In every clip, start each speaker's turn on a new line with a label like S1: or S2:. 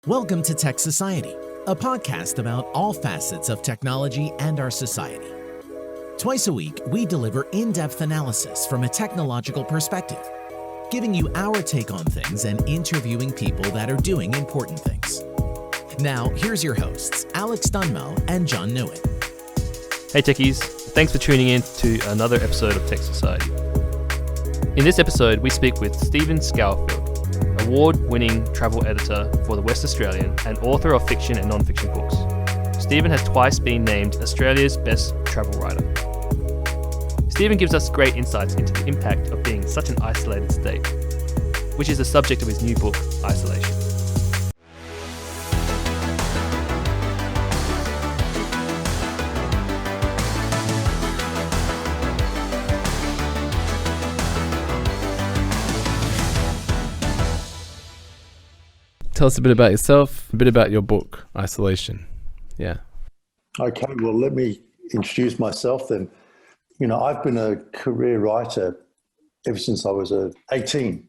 S1: Welcome to Tech Society, a podcast about all facets of technology and our society. Twice a week, we deliver in-depth analysis from a technological perspective, giving you our take on things and interviewing people that are doing important things. Now, here's your hosts, Alex Dunmo and John Newitt.
S2: Hey techies, thanks for tuning in to another episode of Tech Society. In this episode, we speak with Stephen Scourfield, award-winning travel editor for The West Australian and author of fiction and non-fiction books. Stephen has twice been named Australia's best travel writer. Stephen gives us great insights into the impact of being such an isolated state, which is the subject of his new book, Isolation.
S3: Tell us a bit about yourself, a bit about your book, Isolation. Yeah.
S4: Okay, well, let me introduce myself then. You know, I've been a career writer ever since I was 18.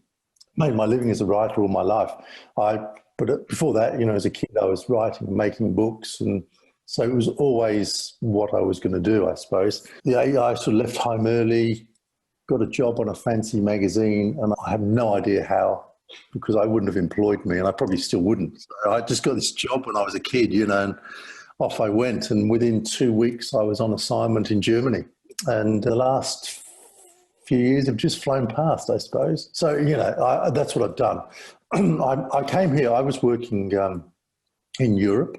S4: Made my living as a writer all my life. But before that, you know, as a kid, I was writing and making books. And so it was always what I was going to do, I suppose. Yeah, I sort of left home early, got a job on a fancy magazine, and I have no idea how, because I wouldn't have employed me and I probably still wouldn't. So I just got this job when I was a kid, you know, and off I went. And within 2 weeks, I was on assignment in Germany. And the last few years have just flown past, I suppose. So, you know, that's what I've done. I came here, I was working in Europe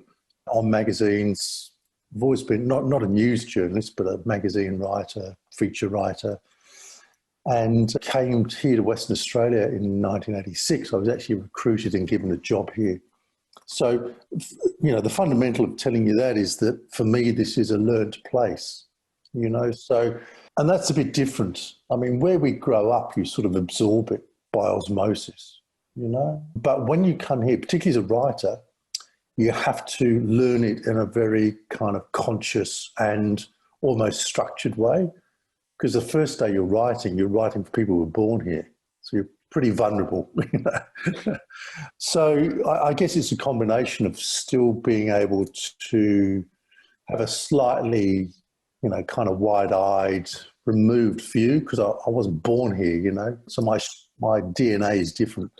S4: on magazines. I've always been not a news journalist, but a magazine writer, feature writer. And came here to Western Australia in 1986. I was actually recruited and given a job here. So, you know, the fundamental of telling you that is that for me, this is a learnt place, you know. So, and that's a bit different. I mean, where we grow up, you sort of absorb it by osmosis, you know. But when you come here, particularly as a writer, you have to learn it in a very kind of conscious and almost structured way. Because the first day you're writing for people who were born here. So you're pretty vulnerable. You know? So I guess it's a combination of still being able to have a slightly, you know, kind of wide-eyed, removed view, because I wasn't born here, you know. So my DNA is different.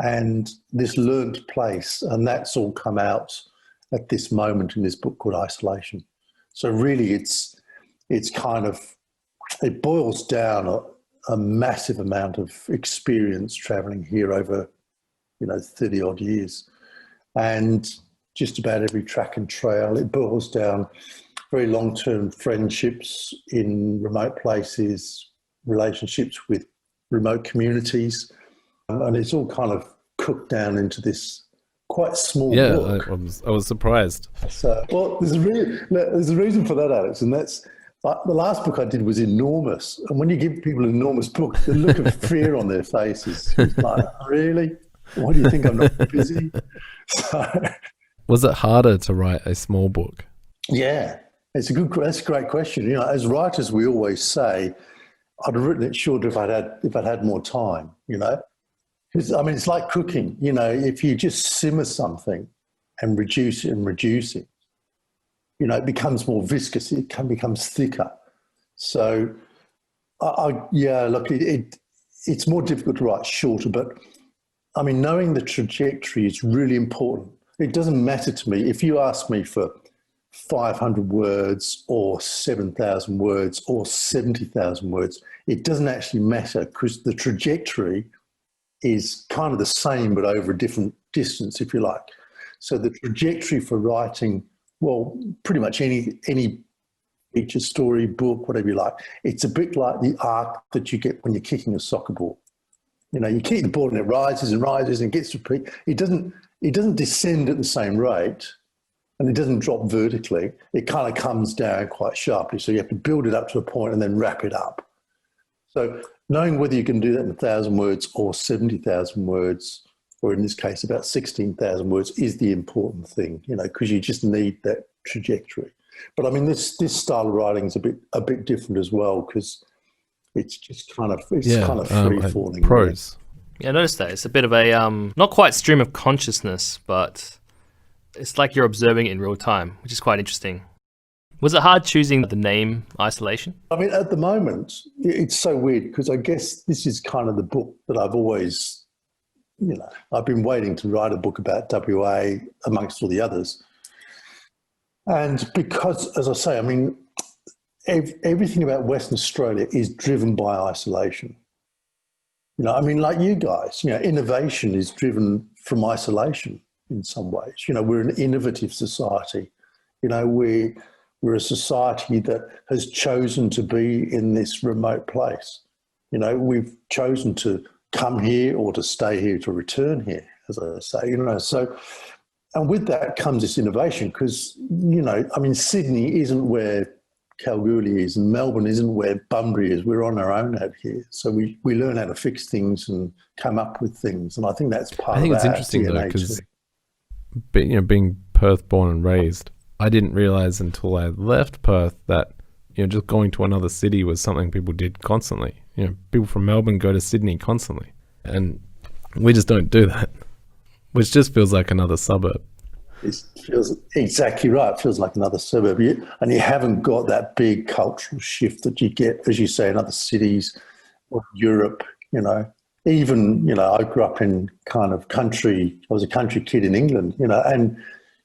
S4: And this learnt place, and that's all come out at this moment in this book called Isolation. So really it's kind of, it boils down a massive amount of experience traveling here over, you know, 30 odd years, and just about every track and trail. It boils down very long-term friendships in remote places, relationships with remote communities, and it's all kind of cooked down into this quite small book.
S3: I was surprised.
S4: So, well, there's a reason for that, Alex, and that's, the last book I did was enormous. And when you give people an enormous book, the look of fear on their faces is like, really? Why do you think I'm not busy? So,
S3: was it harder to write a small book?
S4: Yeah, that's a great question. You know, as writers, we always say, I'd have written it shorter if I'd had more time, you know? I mean, it's like cooking. You know, if you just simmer something and reduce it, you know, it becomes more viscous. It becomes thicker. So, look, it's more difficult to write shorter. But I mean, knowing the trajectory is really important. It doesn't matter to me if you ask me for 500 words or 7,000 words or 70,000 words. It doesn't actually matter, because the trajectory is kind of the same, but over a different distance, if you like. So the trajectory for writing, well, pretty much any feature, story, book, whatever you like, it's a bit like the arc that you get when you're kicking a soccer ball. You know, you kick the ball and it rises and rises and gets to a peak. It doesn't descend at the same rate, and it doesn't drop vertically. It kind of comes down quite sharply. So you have to build it up to a point and then wrap it up. So knowing whether you can do that in 1,000 words or 70,000 words, or in this case, about 16,000 words, is the important thing, you know, because you just need that trajectory. But I mean, this style of writing is a bit different as well, because it's just kind of free falling.
S3: Prose.
S2: Yeah, I noticed that. It's a bit of a, not quite stream of consciousness, but it's like you're observing it in real time, which is quite interesting. Was it hard choosing the name isolation?
S4: I mean, at the moment, it's so weird because I guess this is kind of the book that I've always, I've been waiting to write a book about WA amongst all the others. And because, as I say, I mean, everything about Western Australia is driven by isolation. I mean, like you guys, innovation is driven from isolation in some ways. We're an innovative society. We're a society that has chosen to be in this remote place. We've chosen to come here or to stay here, to return here, as I say, so, and with that comes this innovation because, I mean, Sydney isn't where Kalgoorlie is and Melbourne isn't where Bunbury is. We're on our own out here. So we learn how to fix things and come up with things. And I think that's part of
S3: I think it's interesting
S4: DNA
S3: though, because being Perth born and raised, I didn't realize until I left Perth that, just going to another city was something people did constantly. People from Melbourne go to Sydney constantly. And we just don't do that, which just feels like another suburb.
S4: It feels exactly right. It feels like another suburb. And you haven't got that big cultural shift that you get, as you say, in other cities or Europe, Even, I grew up in kind of country. I was a country kid in England, and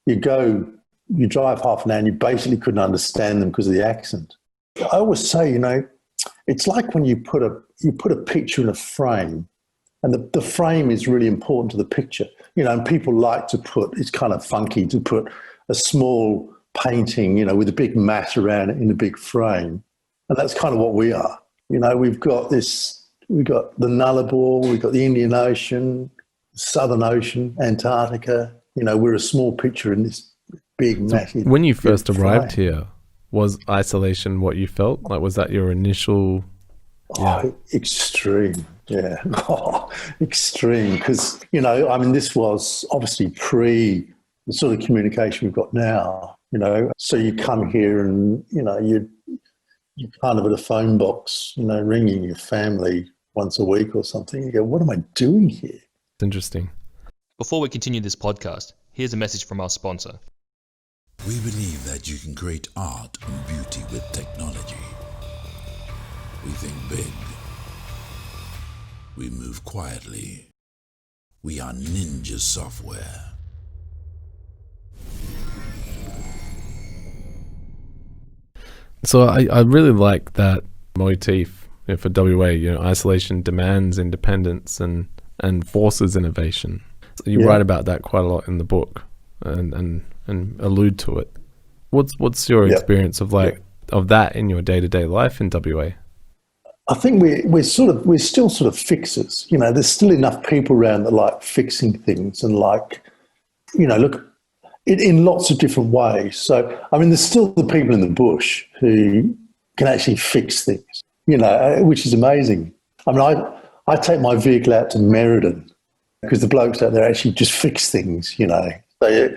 S4: you drive half an hour and you basically couldn't understand them because of the accent. I always say, it's like when you put a picture in a frame, and the frame is really important to the picture, and people like to it's kind of funky to put a small painting, with a big mat around it in a big frame. And that's kind of what we are. We've got the Nullarbor, we've got the Indian Ocean, Southern Ocean, Antarctica. We're a small picture in this big, massive.
S3: When you first arrived here, was isolation what you felt? Like, was that your initial?
S4: Oh, extreme. Yeah. Extreme. Because, I mean, this was obviously pre the sort of communication we've got now, So you come here and, you're kind of at a phone box, ringing your family once a week or something. You go, what am I doing here?
S3: It's interesting.
S2: Before we continue this podcast, here's a message from our sponsor.
S5: We believe that you can create art and beauty with technology. We think big. We move quietly. We are Ninja Software.
S3: So I really like that motif for WA. Isolation demands independence and forces innovation. So you write about that quite a lot in the book, and allude to it. What's your experience of that in your day-to-day life in WA?
S4: I think we're still sort of fixers. There's still enough people around that like fixing things and look in lots of different ways. So, I mean, there's still the people in the bush who can actually fix things, which is amazing. I mean, I take my vehicle out to Merredin because the blokes out there actually just fix things, So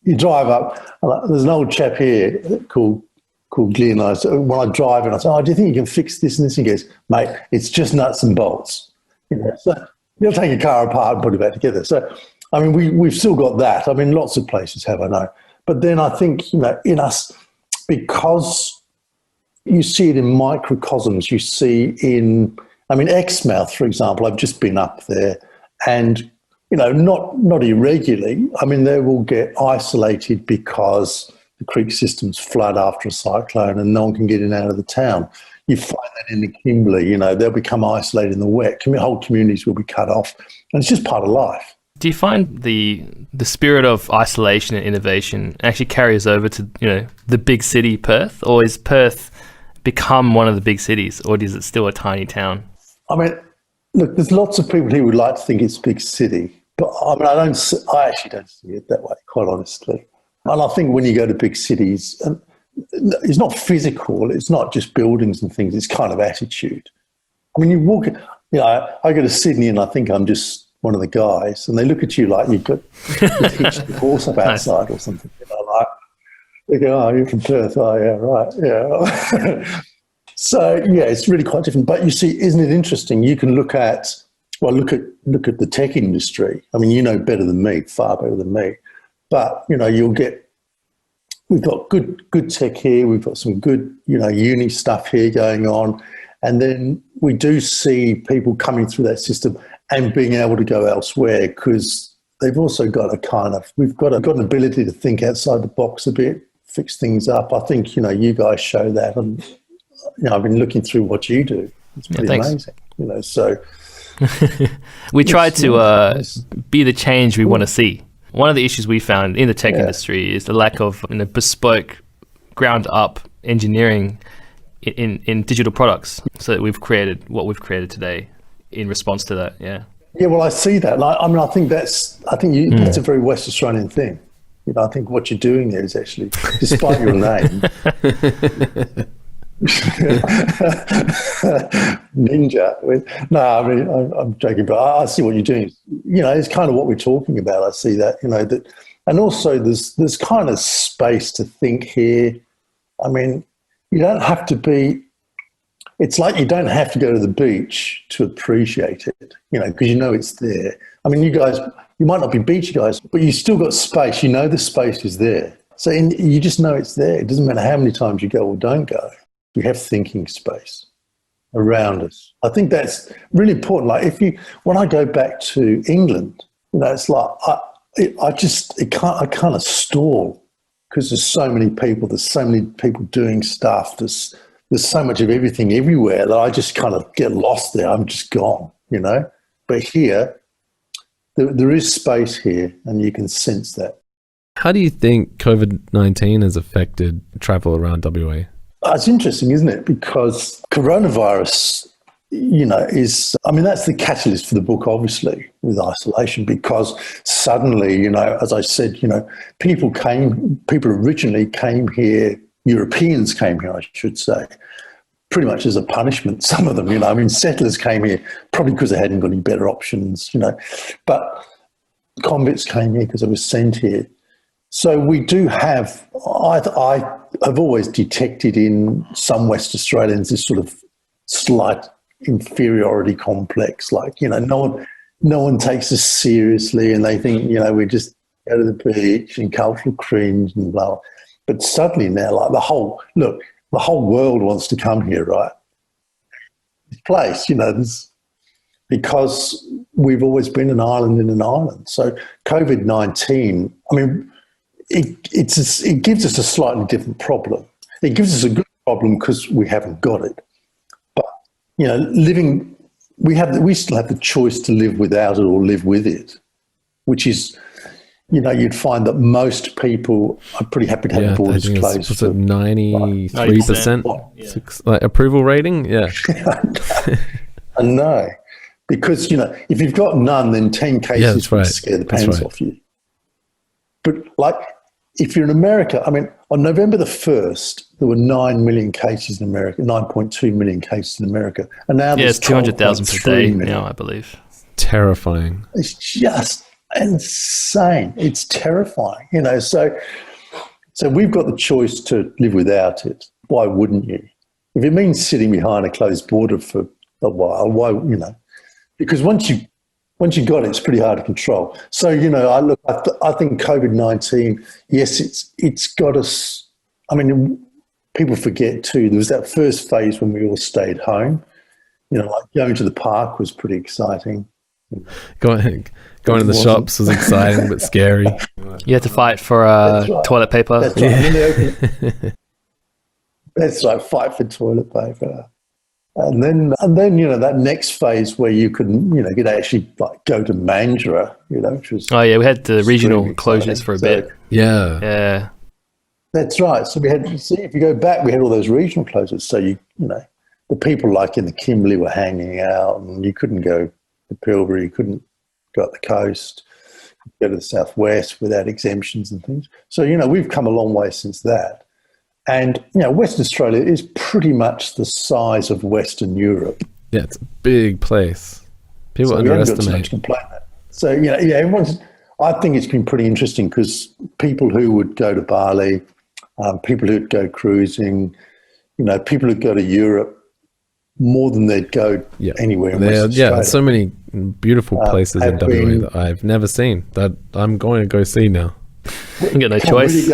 S4: you drive up, and there's an old chap here called Glenn. When I drive in, I say, "Oh, do you think you can fix this and this?" And he goes, "Mate, it's just nuts and bolts." So you'll take a car apart and put it back together. So, I mean, we've still got that. I mean, lots of places have, I know. But then I think, in us, because you see it in microcosms, you see Exmouth, for example, I've just been up there, and not irregularly. I mean, they will get isolated because the creek systems flood after a cyclone and no one can get in and out of the town. You find that in the Kimberley, they'll become isolated in the wet. Whole communities will be cut off. And it's just part of life.
S2: Do you find the spirit of isolation and innovation actually carries over to, the big city Perth? Or is Perth become one of the big cities? Or is it still a tiny town?
S4: I mean, look, there's lots of people who would like to think it's a big city. But I actually don't see it that way, quite honestly. And I think when you go to big cities, and it's not physical, it's not just buildings and things, it's kind of attitude. I mean, you walk, I go to Sydney and I think I'm just one of the guys, and they look at you like you've got to hitch the horse up outside or something. They go, "Oh, you're from Perth." "Oh, yeah, right, yeah." So, yeah, it's really quite different. But you see, isn't it interesting? You can look at Well, look at the tech industry. I mean, you know better than me, far better than me. But we've got good tech here. We've got some good uni stuff here going on, and then we do see people coming through that system and being able to go elsewhere because they've also got we've got an ability to think outside the box a bit, fix things up. I think you guys show that, and I've been looking through what you do. It's pretty amazing. So.
S2: We try to be the change we want to see. One of the issues we found in the tech industry is the lack of bespoke, ground-up engineering in digital products. So that we've created what we've created today in response to that. Yeah. Yeah.
S4: Well, I see that. I think that's a very West Australian thing. I think what you're doing there is actually, despite your name. Ninja. No, I mean, I'm joking, but I see what you're doing. It's kind of what we're talking about. I see that, that, and also there's kind of space to think here. I mean, you don't have to be, it's like you don't have to go to the beach to appreciate it, because it's there. I mean, you might not be beach guys, but you still got space. The space is there. So you just know it's there. It doesn't matter how many times you go or don't go. We have thinking space around us. I think that's really important. Like when I go back to England, it's like I kind of stall because there's so many people. There's so many people doing stuff. There's so much of everything everywhere that I just kind of get lost there. I'm just gone, But here, there is space here, and you can sense that.
S3: How do you think COVID-19 has affected travel around WA?
S4: It's interesting, isn't it? Because coronavirus, that's the catalyst for the book, obviously, with isolation, because suddenly, as I said, people originally came here, Europeans came here, I should say, pretty much as a punishment, some of them, settlers came here probably because they hadn't got any better options, but convicts came here because they were sent here. So we do have, I have always detected in some West Australians this sort of slight inferiority complex, like, no one takes us seriously and they think, we just go to the beach and cultural cringe and blah. But suddenly now, like the whole world wants to come here, right? This place, because we've always been an island in an island. So COVID-19, it gives us a slightly different problem. It gives us a good problem because we haven't got it. But, we still have the choice to live without it or live with it, which is, you'd find that most people are pretty happy to have borders closed.
S3: Was it 93% approval rating? Yeah.
S4: I know. Because, if you've got none, then 10 cases would scare the pants off you. But if you're in America, on November the 1st, there were 9 million cases in America, 9.2 million cases in America. And now there's
S2: 200,000 per day now, I believe.
S3: Terrifying.
S4: It's just insane. It's terrifying, So we've got the choice to live without it. Why wouldn't you? If it means sitting behind a closed border for a while, why, Because once you got it, it's pretty hard to control. So, I think COVID-19, yes, it's got us. People forget too, there was that first phase when we all stayed home. Going to the park was pretty exciting.
S3: Going to the shops was exciting but scary.
S2: You had to fight for toilet paper.
S4: That's right. That's right, fight for toilet paper. And then that next phase where you could actually go to Mandurah, which was
S2: we had the regional closures for a bit.
S3: Yeah.
S4: That's right. So we had, if you go back, we had all those regional closures. So the people in the Kimberley were hanging out, and you couldn't go to Pilbara, you couldn't go up the coast, go to the southwest without exemptions and things. So we've come a long way since that. And, Western Australia is pretty much the size of Western Europe.
S3: Yeah, it's a big place. People underestimate.
S4: So, I think it's been pretty interesting because people who would go to Bali, people who'd go cruising, people who'd go to Europe, more than they'd go anywhere in Western Australia.
S3: There's so many beautiful places in WA that I've never seen that I'm going to go see now.
S2: You got no choice.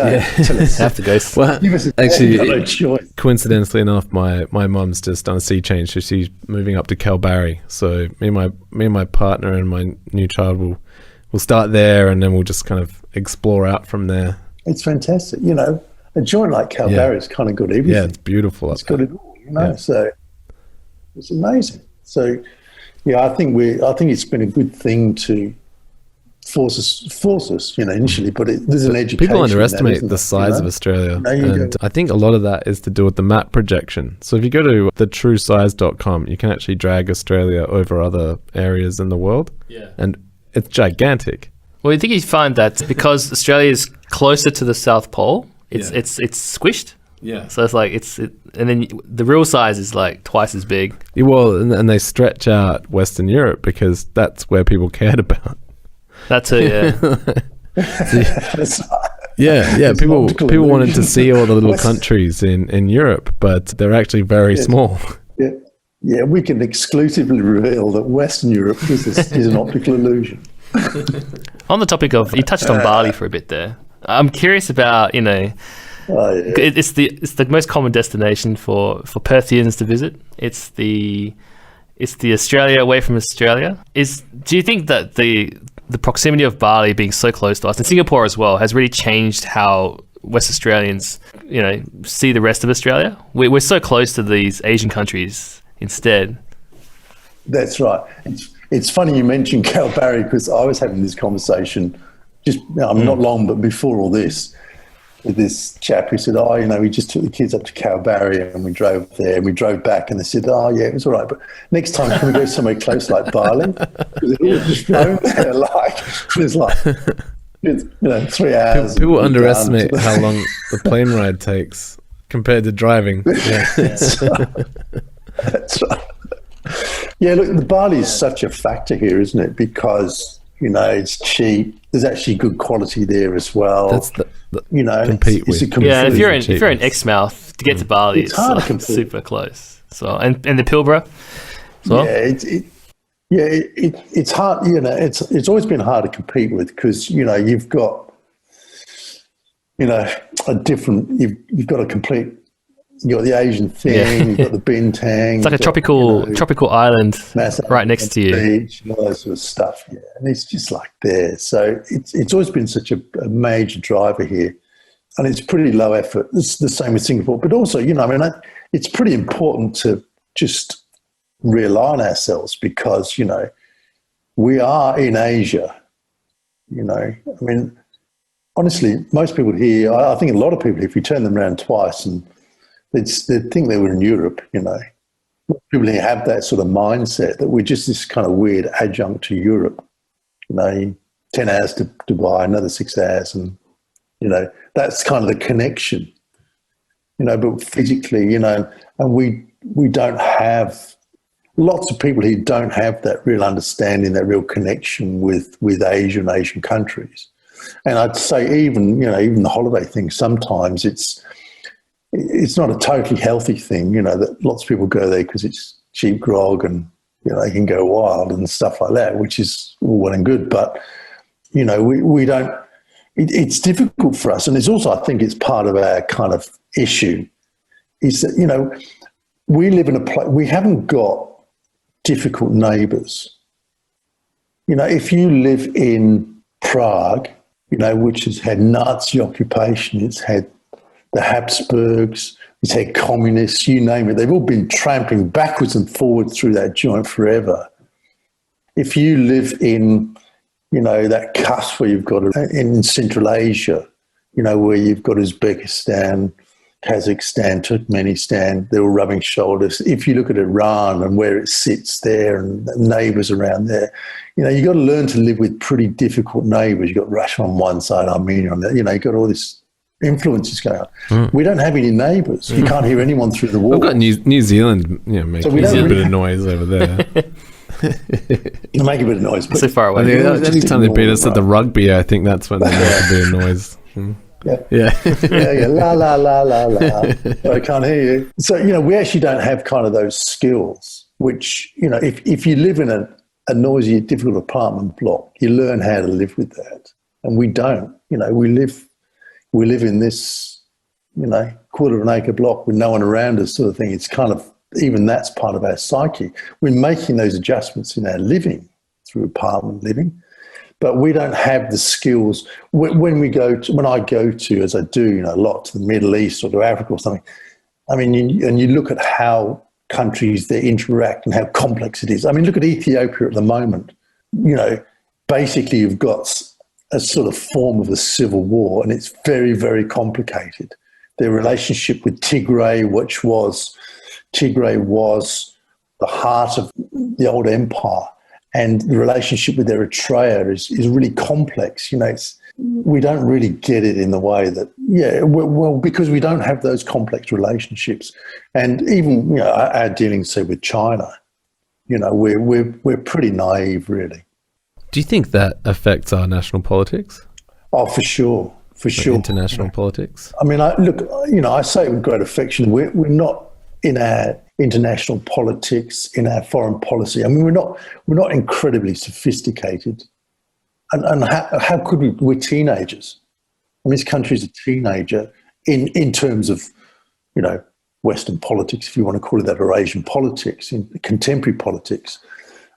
S2: Have to go.
S3: Well, actually, coincidentally enough, my mum's just done a sea change, so she's moving up to Kalbarri. So me and my partner and my new child will start there, and then we'll just kind of explore out from there.
S4: It's fantastic. You know, a joint like Kalbarri's kind of got everything.
S3: Yeah, it's beautiful.
S4: It's got it all. You know, so it's amazing. So yeah, I think it's been a good thing to force us, you know, initially, but there's an education.
S3: People underestimate the size of Australia, and I think a lot of that is to do with the map projection. So if you go to thetruesize.com, you can actually drag Australia over other areas in the world, and it's gigantic.
S2: Well, you think you find that because Australia is closer to the South Pole, it's squished.
S3: Yeah.
S2: So it's like and then the real size is like twice as big.
S3: Yeah, well, and they stretch out Western Europe because that's where people cared about.
S2: That's it,
S3: yeah. People wanted to see all the little countries in Europe, but they're actually very small.
S4: Yeah, we can exclusively reveal that Western Europe is an optical illusion.
S2: On the topic of, you touched on Bali for a bit there. I'm curious about, you know, it's the most common destination for Perthians to visit. It's the Australia away from Australia. Do you think that the proximity of Bali being so close to us, and Singapore as well, has really changed how West Australians, you know, see the rest of Australia? We're so close to these Asian countries instead.
S4: That's right. It's funny you mentioned Kalbarri, because I was having this conversation not long, but before all this, with this chap who said, you know, we just took the kids up to Kalbarri and we drove there and we drove back, and they said, it was all right, but next time can we go somewhere close like Bali? Because it was just drove there it's 3 hours.
S3: People underestimate how long the plane ride takes compared to driving.
S4: That's right. Yeah, look, the Bali is such a factor here, isn't it? Because, you know, it's cheap. There's actually good quality there as well.
S3: That's
S4: you know,
S3: compete with.
S2: If you're in Exmouth to get to Bali, it's hard to compete. Super close. So and the Pilbara as well.
S4: It's hard. You know, it's always been hard to compete with, because, you know, you've got, you know, you've got a complete. You got the Asian thing, you've got the bintang.
S2: It's like a tropical island right next to you.
S4: Beach, and all that sort of stuff, and it's just like there. So it's always been such a major driver here, and it's pretty low effort. It's the same with Singapore, but also, you know, I mean, it's pretty important to just realign ourselves, because, you know, we are in Asia. You know, I mean, honestly, most people here, I think a lot of people, if you turn them around twice and they'd think they were in Europe, you know. People here have that sort of mindset that we're just this kind of weird adjunct to Europe. You know, 10 hours to Dubai, another 6 hours, and, you know, that's kind of the connection. You know, but physically, you know, and we don't have, lots of people here don't have that real understanding, that real connection with Asia and Asian countries. And I'd say even the holiday thing, sometimes it's not a totally healthy thing, you know, that lots of people go there because it's cheap grog and, you know, they can go wild and stuff like that, which is all well and good. But, you know, we don't, it's difficult for us. And it's also, I think it's part of our kind of issue, is that, you know, we live in a place, we haven't got difficult neighbours. You know, if you live in Prague, you know, which has had Nazi occupation, it's had the Habsburgs, it's had communists, you name it. They've all been tramping backwards and forwards through that joint forever. If you live in, you know, that cusp where you've got in Central Asia, you know, where you've got Uzbekistan, Kazakhstan, Turkmenistan, they're all rubbing shoulders. If you look at Iran and where it sits there and the neighbours around there, you know, you've got to learn to live with pretty difficult neighbours. You've got Russia on one side, Armenia on the other. You know, you've got all this influences going on. We don't have any neighbours. You can't hear anyone through the wall.
S3: I've got New Zealand, you know, making a bit of noise over there.
S4: You make a bit of noise, but
S2: so far away.
S3: Anytime they beat us at the rugby, I think that's when they make a bit of noise.
S4: Yeah.
S3: Yeah.
S4: Yeah. La, la, la, la, la. I can't hear you. So, we actually don't have kind of those skills, which, if you live in a noisy, difficult apartment block, you learn how to live with that. And we don't. We live in this, quarter of an acre block with no one around us sort of thing. It's kind of, even that's part of our psyche. We're making those adjustments in our living through apartment living, but we don't have the skills. When I go to, as I do, a lot to the Middle East or to Africa or something, I mean, and you look at how countries they interact and how complex it is. I mean, look at Ethiopia at the moment. Basically you've got a sort of form of a civil war, and it's very, very complicated. Their relationship with Tigray, Tigray was the heart of the old empire, and the relationship with Eritrea is really complex. We don't really get it in the way that, because we don't have those complex relationships. And even, our dealings, say, with China, we're pretty naive, really.
S3: Do you think that affects our national politics?
S4: Oh, for sure. For sure.
S3: International politics?
S4: I mean, I say it with great affection. We're not in our international politics, in our foreign policy. I mean, we're not incredibly sophisticated. And how could we? We're teenagers. I mean, this country's a teenager in terms of, Western politics, if you want to call it that, or Asian politics, in contemporary politics.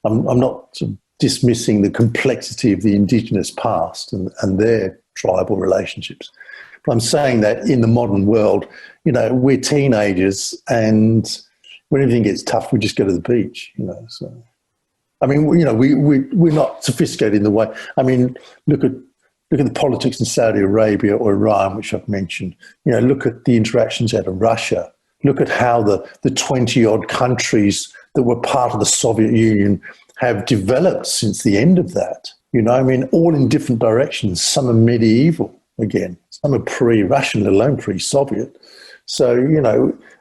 S4: I'm not sort of dismissing the complexity of the indigenous past and their tribal relationships. But I'm saying that in the modern world, we're teenagers, and when everything gets tough, we just go to the beach, So, I mean, we're not sophisticated in the way. I mean, look at the politics in Saudi Arabia or Iran, which I've mentioned. Look at the interactions out of Russia. Look at how the 20-odd countries that were part of the Soviet Union have developed since the end of that. I mean, all in different directions. Some are medieval, again. Some are pre-Russian, let alone pre-Soviet. So,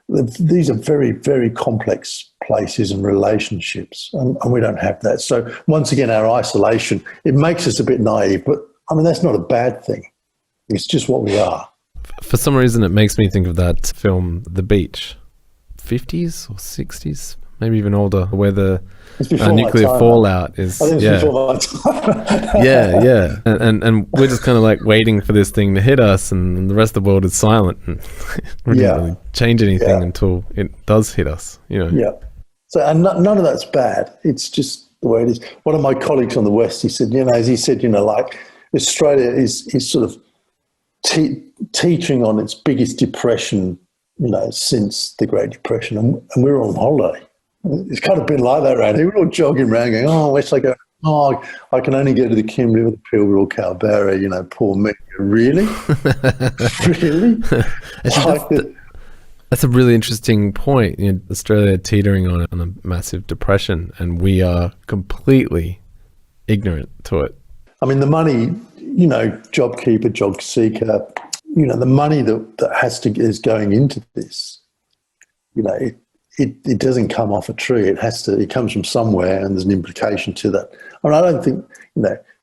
S4: these are very, very complex places and relationships, and we don't have that. So once again, our isolation, it makes us a bit naive, but I mean, that's not a bad thing. It's just what we are.
S3: For some reason, it makes me think of that film, The Beach, 50s or 60s, maybe even older, where the nuclear fallout is.
S4: I think it's before my time.
S3: Yeah. And we're just kind of like waiting for this thing to hit us, and the rest of the world is silent. And we didn't really change anything until it does hit us,
S4: Yeah. So, and none of that's bad. It's just the way it is. One of my colleagues on the West, he said, like Australia is sort of teetering on its biggest depression, since the Great Depression, and we're on holiday. It's kind of been like that around here. We're all jogging around going, where should I go? Oh, I can only go to the Kimberley or the Pilbara or Calbarra, poor me. Really? Really?
S3: That's a really interesting point. Australia teetering on a massive depression, and we are completely ignorant to it. I
S4: mean, the money, JobKeeper, JobSeeker, the money that is going into this, it doesn't come off a tree. It comes from somewhere, and there's an implication to that. I mean, I don't think,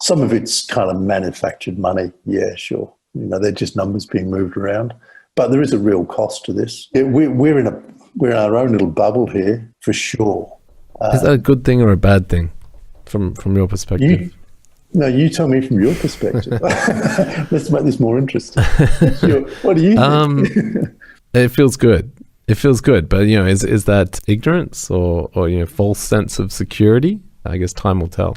S4: some of it's kind of manufactured money. Yeah, sure. They're just numbers being moved around. But there is a real cost to this. We're in our own little bubble here, for sure.
S3: Is that a good thing or a bad thing from your perspective?
S4: You tell me from your perspective. Let's make this more interesting. What do you think?
S3: It feels good. It feels good, but is that ignorance or false sense of security? I guess time will tell.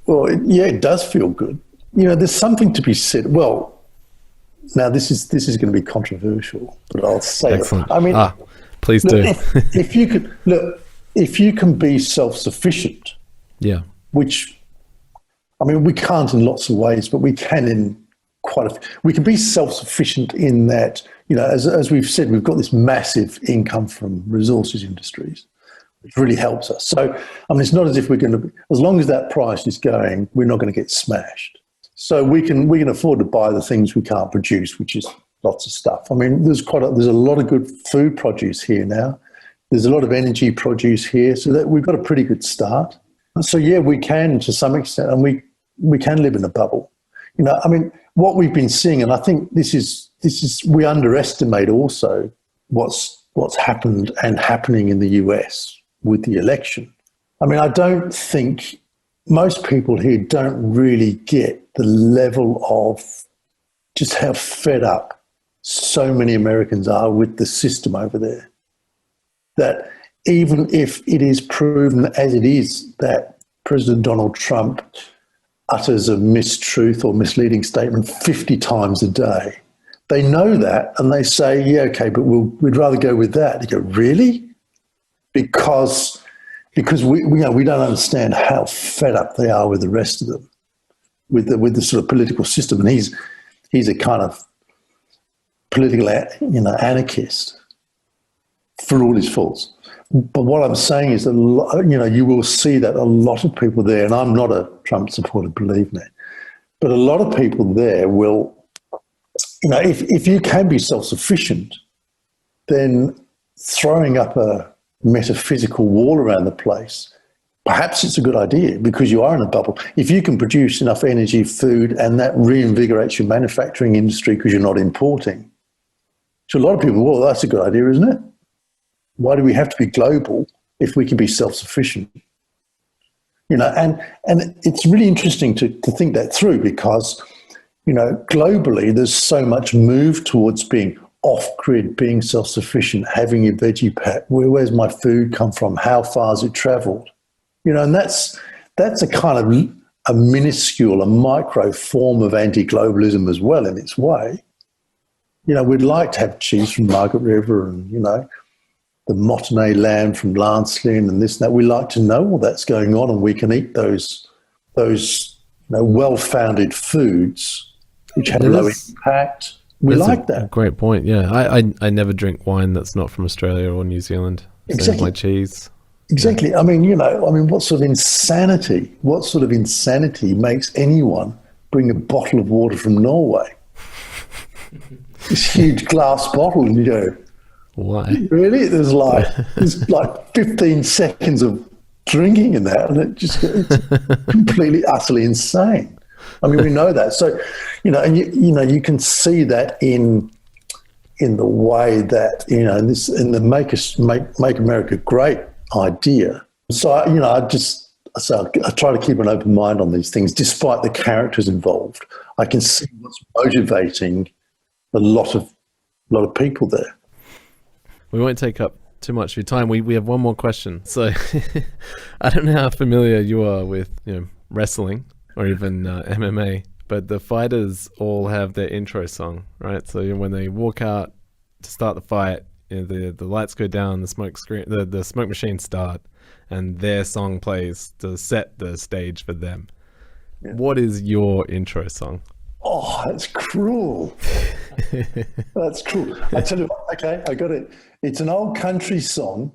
S4: Well, it does feel good. There's something to be said. Well, now this is going to be controversial, but I'll say
S3: Excellent.
S4: it. I mean,
S3: please do.
S4: If you can be self-sufficient, which, I mean, we can't in lots of ways, but we can in we can be self-sufficient in that, as we've said, we've got this massive income from resources industries, which really helps us. So, I mean, it's not as if we're going to, as long as that price is going, we're not going to get smashed. So we can afford to buy the things we can't produce, which is lots of stuff. I mean, there's a lot of good food produce here now. There's a lot of energy produce here, so that we've got a pretty good start. So we can to some extent, and we can live in a bubble. I mean, what we've been seeing, and I think this is we underestimate also what's happened and happening in the US with the election. I mean, I don't think most people here don't really get the level of just how fed up so many Americans are with the system over there. That even if it is proven as it is that President Donald Trump utters a mistruth or misleading statement 50 times a day, they know that and they say, yeah, okay, but we'd rather go with that. They go, really? Because we don't understand how fed up they are with the rest of them, with the sort of political system. And he's a kind of political, anarchist for all his faults. But what I'm saying is that, you will see that a lot of people there, and I'm not a Trump supporter, believe me, but a lot of people there will, if you can be self-sufficient, then throwing up a metaphysical wall around the place, perhaps it's a good idea because you are in a bubble. If you can produce enough energy, food, and that reinvigorates your manufacturing industry because you're not importing. So a lot of people, well, that's a good idea, isn't it? Why do we have to be global if we can be self-sufficient? And it's really interesting to think that through because, globally there's so much move towards being off-grid, being self-sufficient, having a veggie pack. Where's my food come from? How far has it travelled? And that's a kind of a minuscule, a micro form of anti-globalism as well in its way. We'd like to have cheese from Margaret River and, the Montenay lamb from Lancelin and this and that. We like to know all that's going on and we can eat those well-founded foods which have low impact. We like that.
S3: Great point. Yeah, I never drink wine that's not from Australia or New Zealand.
S4: Exactly.
S3: Same with my cheese.
S4: Exactly. Yeah. I mean, what sort of insanity makes anyone bring a bottle of water from Norway? This huge glass bottle, and you go,
S3: why?
S4: Really? There's like 15 seconds of drinking in that, and it's completely, utterly insane. I mean, we know that. So, and you can see that in the way that in the Make America Great idea. So I try to keep an open mind on these things, despite the characters involved. I can see what's motivating a lot of people there.
S3: We won't take up too much of your time. We have one more question. So I don't know how familiar you are with wrestling or even MMA, but the fighters all have their intro song, right? So when they walk out to start the fight, the lights go down, the smoke machines start, and their song plays to set the stage for them. Yeah. What is your intro song?
S4: Oh, that's cruel. That's cruel. I tell you what, okay, I got it. It's an old country song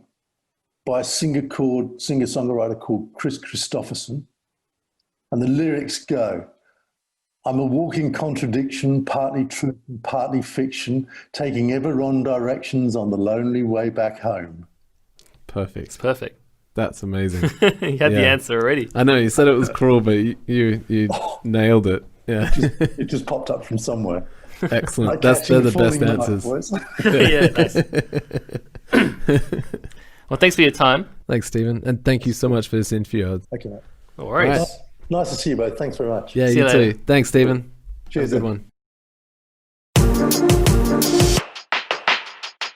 S4: by a singer-songwriter called Chris Christopherson. And the lyrics go, I'm a walking contradiction, partly truth and partly fiction, taking ever wrong directions on the lonely way back home.
S3: Perfect.
S2: It's perfect.
S3: That's amazing.
S2: You had the answer already.
S3: I know, you said it was cruel, but you nailed it. Yeah.
S4: It just popped up from somewhere.
S3: Excellent. They're the best answers.
S2: Yeah, nice. Well, thanks for your time.
S3: Thanks, Stephen. And thank you so much for this interview.
S4: Thank you, mate.
S2: No worries.
S4: Right. Nice to see you both. Thanks very much.
S3: Yeah, you too. Thanks, Stephen.
S4: Cheers.
S3: Have a good one.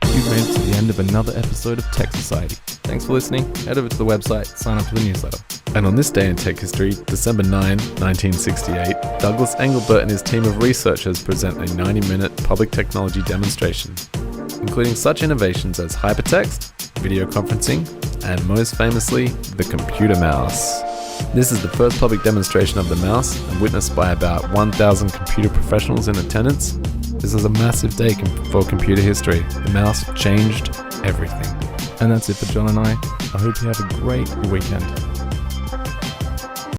S3: You've made it to the end of another episode of Tech Society. Thanks for listening. Head over to the website, sign up to the newsletter. And on this day in tech history, December 9, 1968, Douglas Engelbart and his team of researchers present a 90-minute public technology demonstration, including such innovations as hypertext, video conferencing, and most famously, the computer mouse. This is the first public demonstration of the mouse and witnessed by about 1,000 computer professionals in attendance. This is a massive day for computer history. The mouse changed everything. And that's it for John and I. I hope you have a great weekend.